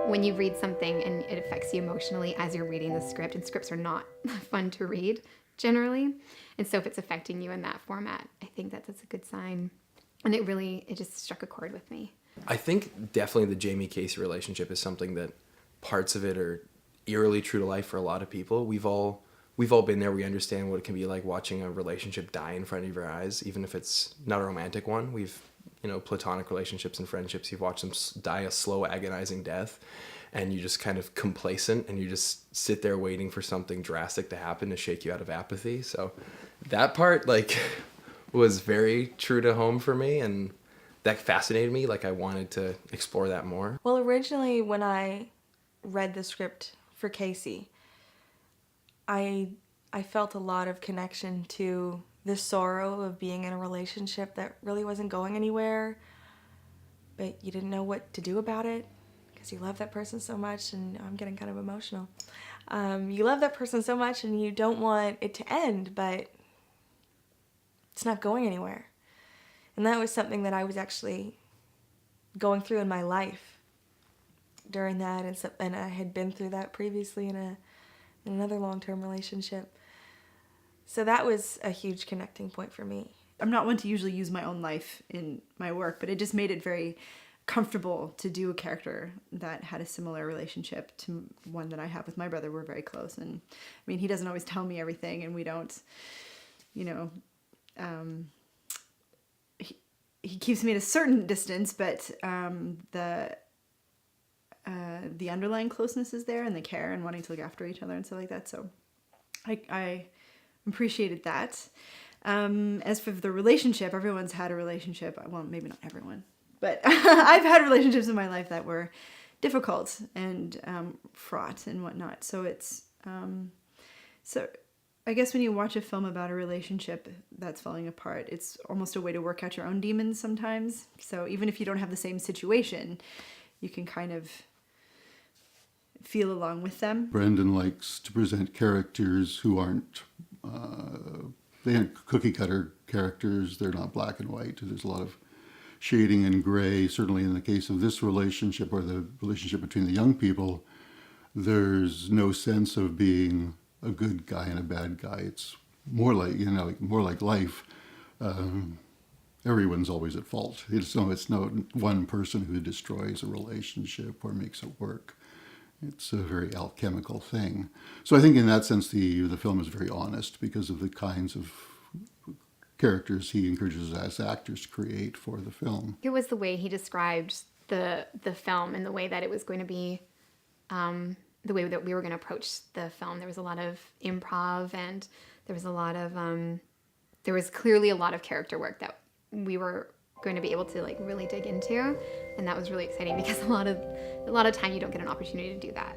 when you read something and it affects you emotionally as you're reading the script, and scripts are not fun to read generally. And so if it's affecting you in that format, I think that that's a good sign. And it just struck a chord with me. I think definitely the Jamie Casey relationship is something that parts of it are eerily true to life for a lot of people. We've all been there. We understand what it can be like watching a relationship die in front of your eyes, even if it's not a romantic one. We've, platonic relationships and friendships, you've watched them die a slow, agonizing death, and you just kind of complacent, and you just sit there waiting for something drastic to happen to shake you out of apathy. So that part, was very true to home for me, and that fascinated me. I wanted to explore that more. Well, originally when I read the script for Casey, I felt a lot of connection to the sorrow of being in a relationship that really wasn't going anywhere, but you didn't know what to do about it because you love that person so much, and I'm getting kind of emotional. You love that person so much and you don't want it to end, but it's not going anywhere. And that was something that I was actually going through in my life during that, and I had been through that previously in another long-term relationship. So that was a huge connecting point for me. I'm not one to usually use my own life in my work, but it just made it very comfortable to do a character that had a similar relationship to one that I have with my brother. We're very close, and he doesn't always tell me everything, and we don't, he keeps me at a certain distance, but the underlying closeness is there, and the care and wanting to look after each other and stuff like that. So I appreciated that. As for the relationship, everyone's had a relationship. Well, maybe not everyone, but I've had relationships in my life that were difficult and fraught and whatnot. So it's so I guess when you watch a film about a relationship that's falling apart, it's almost a way to work out your own demons sometimes. So even if you don't have the same situation, you can kind of feel along with them. Brendan likes to present characters who aren't, they aren't cookie cutter characters. They're not black and white. There's a lot of shading and gray. Certainly in the case of this relationship, or the relationship between the young people, there's no sense of being a good guy and a bad guy. It's more like, more like life. Everyone's always at fault. It's no one person who destroys a relationship or makes it work. It's a very alchemical thing. So I think in that sense, the film is very honest because of the kinds of characters he encourages us actors to create for the film. It was the way he described the film and the way that it was going to be, the way that we were going to approach the film. There was a lot of improv, and there was clearly a lot of character work that we were going to be able to really dig into, and that was really exciting because a lot of time you don't get an opportunity to do that.